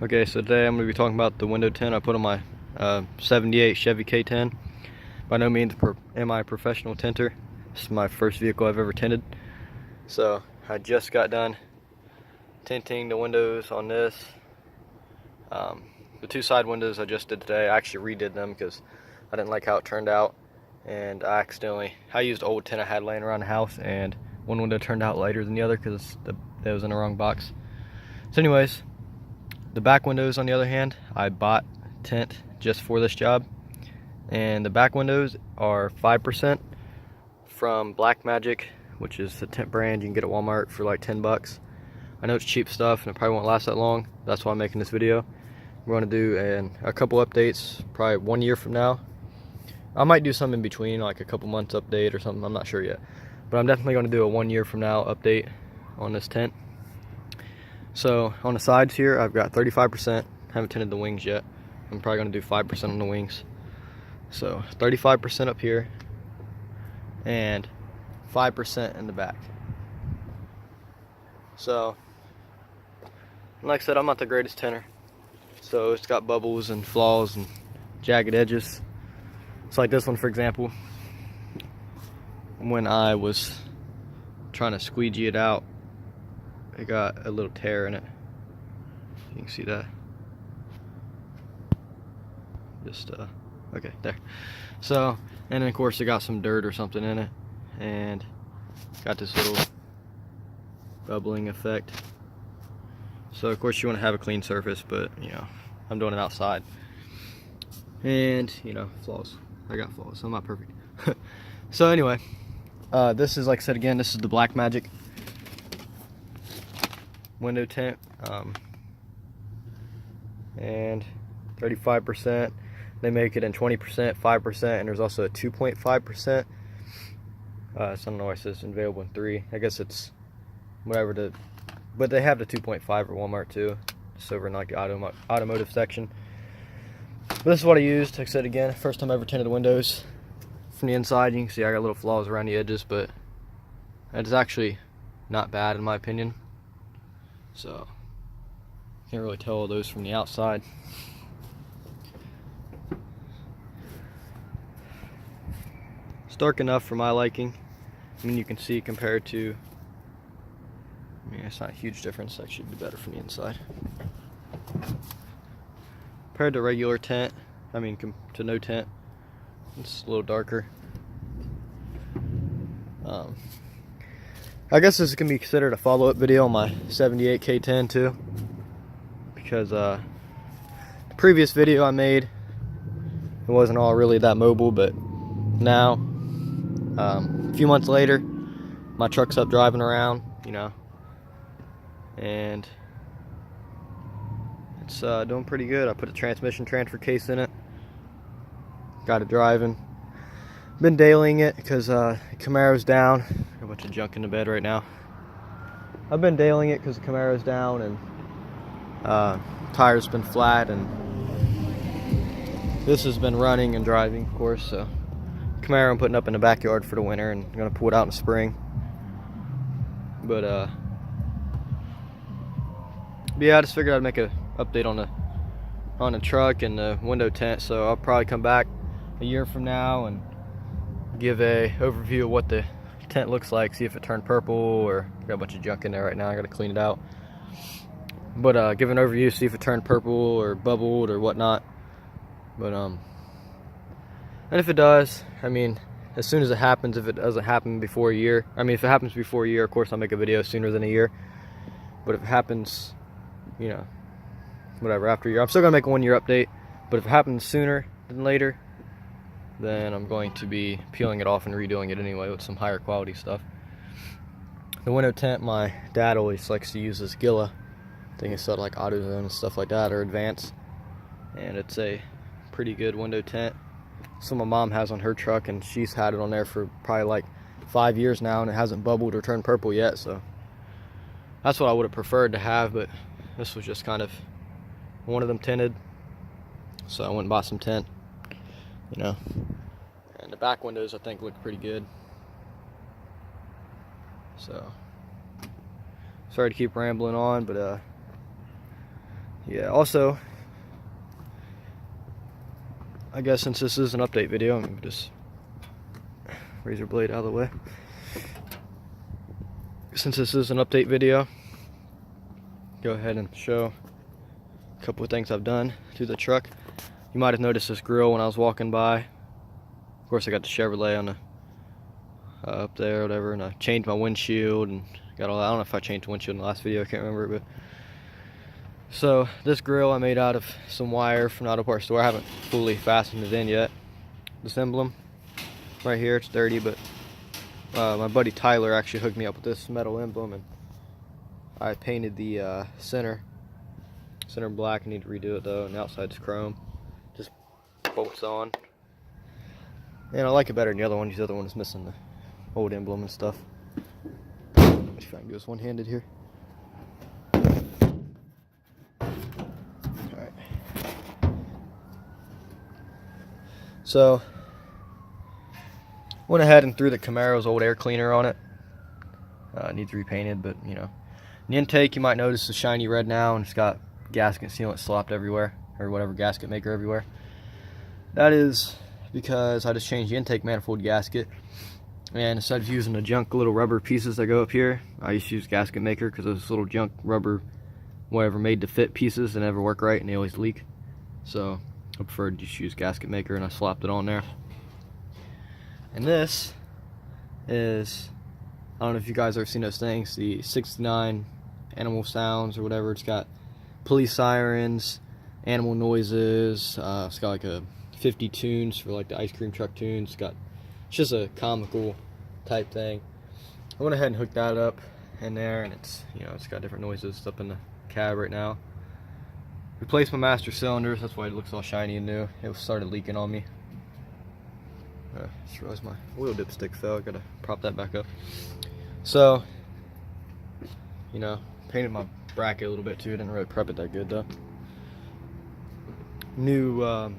Okay, so today I'm going to be talking about the window tint I put on my 78 Chevy K10. By no means am I a professional tinter. This is my first vehicle I've ever tinted. So I just got done tinting the windows on this. The two side windows I just did today, I actually redid them because I didn't like how it turned out. And I used old tint I had laying around the house, and one window turned out lighter than the other because it was in the wrong box. So anyways, the back windows, on the other hand, I bought tint just for this job, and the back windows are 5% from Black Magic, which is the tint brand you can get at Walmart for like 10 bucks. I know it's cheap stuff and it probably won't last that long. That's why I'm making this video. We're going to do a couple updates probably 1 year from now. I might do some in between, like a couple months update or something, I'm not sure yet, but I'm definitely going to do a 1 year from now update on this tint. So on the sides here, I've got 35%. Haven't tinted the wings yet. I'm probably going to do 5% on the wings. So 35% up here and 5% in the back. So like I said, I'm not the greatest tinter. So it's got bubbles and flaws and jagged edges. It's like this one, for example. When I was trying to squeegee it out, it got a little tear in it. You can see that. Just okay, there. So, and then of course it got some dirt or something in it, and got this little bubbling effect. So of course you want to have a clean surface, but you know, I'm doing it outside. And you know, flaws. I got flaws. I'm not perfect. So anyway, this is, like I said again, this is the Black Magic window tint, and 35%. They make it in 20%, 5%, and there's also a 2.5%. So I don't know why it says available in 3. I guess it's whatever but they have the 2.5 at Walmart too, just over in like the automotive section. But this is what I used. Like I said again, first time I ever tinted the windows from the inside. You can see I got little flaws around the edges, but it's actually not bad in my opinion. So can't really tell all those from the outside. It's dark enough for my liking. I mean, you can see compared to, I mean, it's not a huge difference. That should be better from the inside. Compared to regular tint, I mean to no tint, it's a little darker. I guess this can be considered a follow-up video on my 78 K10 too, because the previous video I made, it wasn't all really that mobile, but now, a few months later, my truck's up driving around, you know, and it's doing pretty good. I put a transmission transfer case in it, got it driving. Been dailying it because Camaro's down. Got a bunch of junk in the bed right now. I've been dailying it because the Camaro's down, and tire's been flat, and this has been running and driving, of course. So Camaro I'm putting up in the backyard for the winter, and I'm gonna pull it out in the spring. But yeah, I just figured I'd make an update on the truck and the window tint. So I'll probably come back a year from now and give a overview of what the tint looks like, see if it turned purple, or got a bunch of junk in there right now, I gotta clean it out. But give an overview, see if it turned purple or bubbled or whatnot. But and if it does, I mean, as soon as it happens, if it doesn't happen before a year, I mean, if it happens before a year, of course I'll make a video sooner than a year. But if it happens, you know, whatever, after a year, I'm still gonna make a 1 year update. But if it happens sooner than later, then I'm going to be peeling it off and redoing it anyway with some higher quality stuff. The window tint, my dad always likes to use this Gilla. I think it's like AutoZone and stuff like that, or Advance. And it's a pretty good window tint. So my mom has on her truck, and she's had it on there for probably like 5 years now, and it hasn't bubbled or turned purple yet. So that's what I would have preferred to have, but this was just kind of one of them tinted. So I went and bought some tint. You know, and the back windows I think look pretty good. So sorry to keep rambling on, but yeah, also, I guess since this is an update video, I'm gonna just razor blade out of the way. Since this is an update video, go ahead and show a couple of things I've done to the truck. You might have noticed this grill when I was walking by. Of course, I got the Chevrolet on the up there, whatever, and I changed my windshield and got all that. I don't know if I changed the windshield in the last video, I can't remember, but so this grill I made out of some wire from the auto parts store. I haven't fully fastened it in yet. This emblem right here, it's dirty, but my buddy Tyler actually hooked me up with this metal emblem, and I painted the center black. I need to redo it though, and the outside's chrome. Just bolts on. And I like it better than the other one. The other one is missing the old emblem and stuff. Let's see if I can do this one-handed here. Alright. So, went ahead and threw the Camaro's old air cleaner on it. Needs repainted, but you know. The intake, you might notice, is shiny red now, and it's got gasket sealant slopped everywhere, or whatever gasket maker everywhere. That is because I just changed the intake manifold gasket, and instead of using the junk little rubber pieces that go up here, I used to use gasket maker because those little junk rubber, whatever, made to fit pieces, they never work right and they always leak. So I preferred to just use gasket maker, and I slapped it on there. And this is, I don't know if you guys ever seen those things, the 69 animal sounds or whatever. It's got police sirens, animal noises, it's got like a 50 tunes for like the ice cream truck tunes. It's just a comical type thing. I went ahead and hooked that up in there, and it's, you know, it's got different noises up in the cab right now. Replaced my master cylinders, that's why it looks all shiny and new. It started leaking on me. Just realized my wheel dipstick fell. I gotta prop that back up. So, you know, painted my bracket a little bit too. Didn't really prep it that good though. New to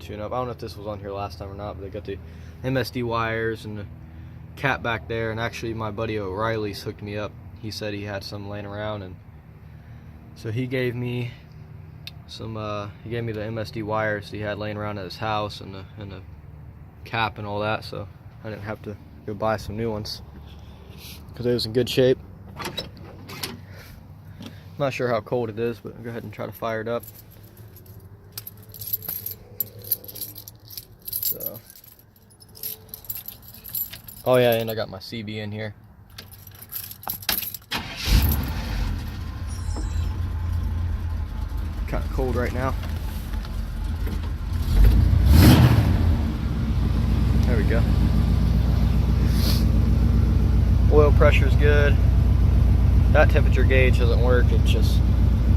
tune up. I don't know if this was on here last time or not, but they got the MSD wires and the cap back there. And actually, my buddy O'Reilly's hooked me up. He said he had some laying around, and so he gave me some. He gave me the MSD wires he had laying around at his house, and the cap and all that. So I didn't have to go buy some new ones because it was in good shape. Not sure how cold it is, but I'll go ahead and try to fire it up. So, oh yeah, and I got my CB in here. Kind of cold right now. There we go. Oil pressure is good. That temperature gauge doesn't work. It's just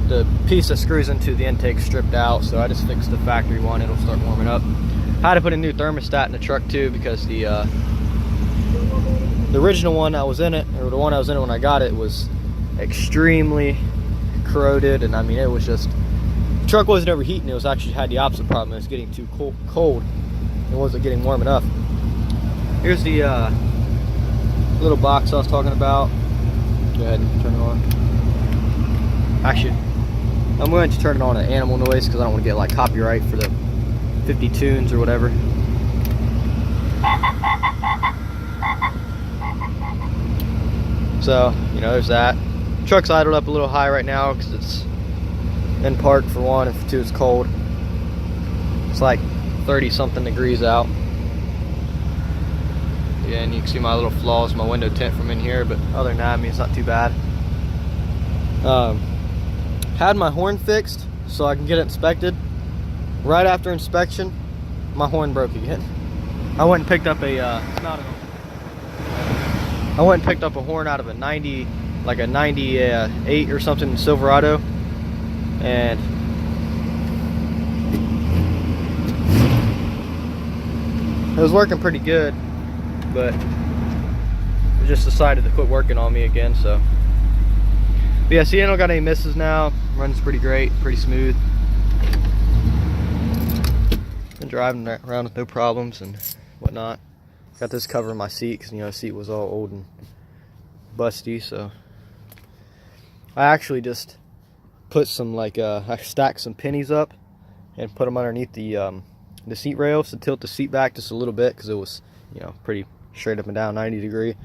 the piece that screws into the intake stripped out, so I just fixed the factory one. It'll start warming up. I had to put a new thermostat in the truck too, because the original one that was in it, or the one I was in it when I got it, was extremely corroded, and I mean, it was just, the truck wasn't overheating. It was actually had the opposite problem. It was getting too cold. It wasn't getting warm enough. Here's the little box I was talking about. Go ahead and turn it on. Actually, I'm going to turn it on at animal noise because I don't want to get like copyright for the 50 tunes or whatever. So, you know, there's that. Truck's idled up a little high right now because it's in park for one, and for two, it's cold. It's like 30 something degrees out. Yeah, and you can see my little flaws in my window tint from in here, but other than that, I mean, it's not too bad. Had my horn fixed so I can get it inspected. Right after inspection, my horn broke again. I went and picked up a horn out of a 90, like a 98 or something Silverado, and it was working pretty good, but it just decided to quit working on me again. So, but yeah, see, I don't got any misses now. Runs pretty great, pretty smooth. Been driving around with no problems and whatnot. Got this covering my seat because, you know, the seat was all old and busty. So I actually just put some I stacked some pennies up and put them underneath the seat rails to tilt the seat back just a little bit, because it was, you know, pretty straight up and down 90 degree.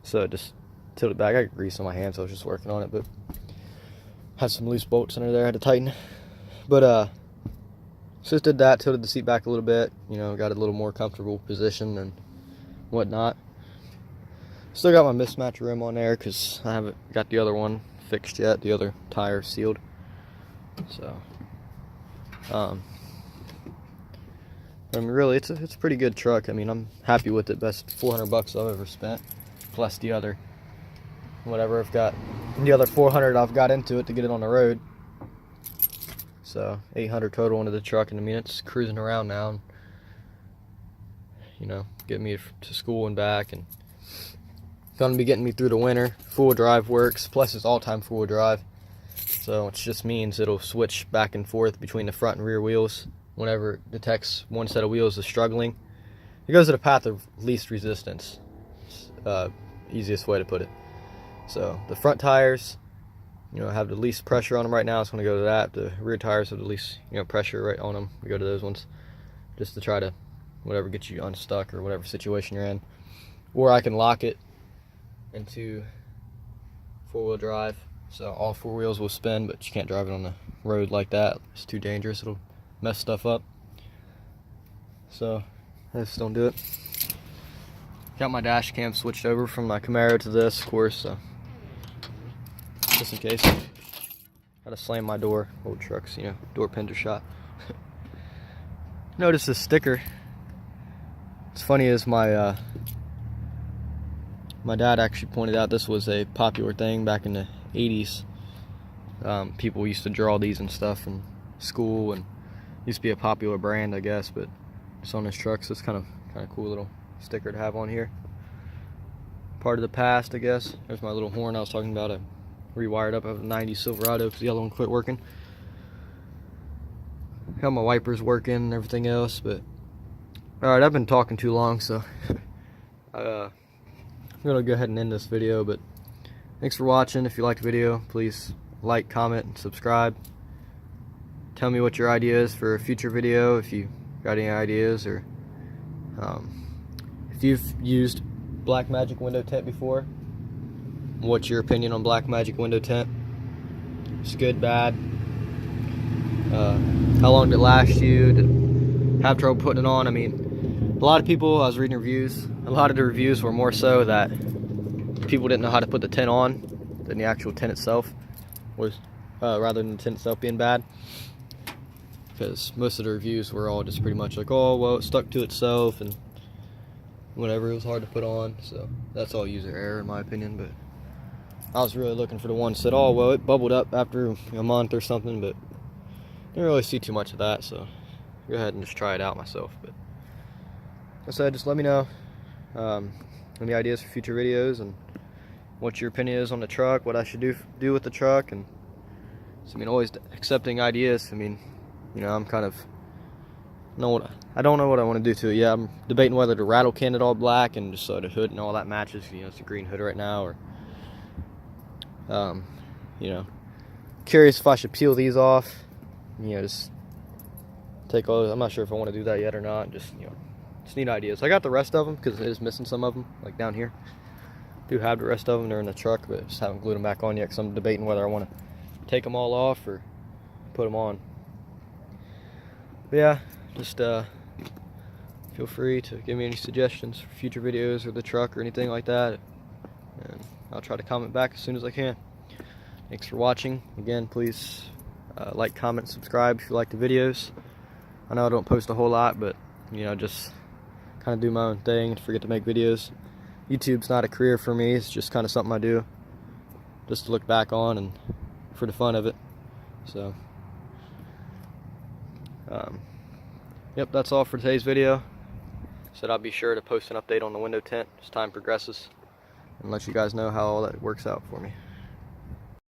So just tilt it back. I got grease on my hands, so I was just working on it, but had some loose bolts under there I had to tighten. But just did that, tilted the seat back a little bit, you know, got a little more comfortable position and whatnot. Still got my mismatch rim on there because I haven't got the other one fixed yet, the other tire sealed. So I mean, really, it's a pretty good truck. I mean, I'm happy with it. Best $400 I've ever spent, plus the other whatever I've got, the other $400 I've got into it to get it on the road. So $800 total into the truck, and I mean, it's cruising around now, and, you know, getting me to school and back, and gonna be getting me through the winter. Full drive works, plus it's all-time full drive, so it just means it'll switch back and forth between the front and rear wheels whenever it detects one set of wheels is struggling. It goes to the path of least resistance, easiest way to put it. So the front tires, you know, have the least pressure on them right now. It's going to go to that. The rear tires have the least, you know, pressure right on them. We go to those ones just to try to whatever get you unstuck or whatever situation you're in. Or I can lock it into four-wheel drive, so all four wheels will spin, but you can't drive it on the road like that. It's too dangerous. It'll mess stuff up. So I just don't do it. Got my dash cam switched over from my Camaro to this, of course, so just in case. Gotta slam my door. Old trucks, you know, door pins are shot. Notice this sticker. It's funny as my dad actually pointed out this was a popular thing back in the 80s. People used to draw these and stuff in school, and used to be a popular brand, I guess, but it's on this truck, so it's kind of cool little sticker to have on here. Part of the past, I guess. There's my little horn I was talking about. I rewired up of a 90 Silverado because the other one quit working. Got my wipers working and everything else, but alright, I've been talking too long, so I'm gonna go ahead and end this video. But thanks for watching. If you liked the video, please like, comment, and subscribe. Tell me what your idea is for a future video, if you got any ideas, or if you've used Blackmagic window tint before. What's your opinion on Blackmagic window tint? It's good, bad? How long did it last you? Did you have trouble putting it on? I mean, a lot of people, I was reading reviews, a lot of the reviews were more so that people didn't know how to put the tint on than the actual tint itself was, rather than the tint itself being bad. Because most of the reviews were all just pretty much like, oh, well, it stuck to itself and whatever, it was hard to put on. So that's all user error in my opinion. But I was really looking for the one that said, oh, well, it bubbled up after a month or something, but didn't really see too much of that, so go ahead and just try it out myself. But like I said, just let me know any ideas for future videos and what your opinion is on the truck, what I should do with the truck. And so, I mean, always accepting ideas. I mean, you know, I'm kind of I don't know what I want to do to it. Yeah, I'm debating whether to rattle can it all black and just so the hood and all that matches. You know, it's a green hood right now, or you know, curious if I should peel these off. You know, just take all those. I'm not sure if I want to do that yet or not. Just, you know, just need ideas. I got the rest of them because it is missing some of them, like down here. Do have the rest of them. They're in the truck, but just haven't glued them back on yet because I'm debating whether I want to take them all off or put them on. But yeah, just feel free to give me any suggestions for future videos or the truck or anything like that, and I'll try to comment back as soon as I can. Thanks for watching. Again, please like, comment, subscribe if you like the videos. I know I don't post a whole lot, but you know, just kind of do my own thing and forget to make videos. YouTube's not a career for me. It's just kind of something I do just to look back on and for the fun of it. So yep, that's all for today's video. Said I'll be sure to post an update on the window tint as time progresses and let you guys know how all that works out for me.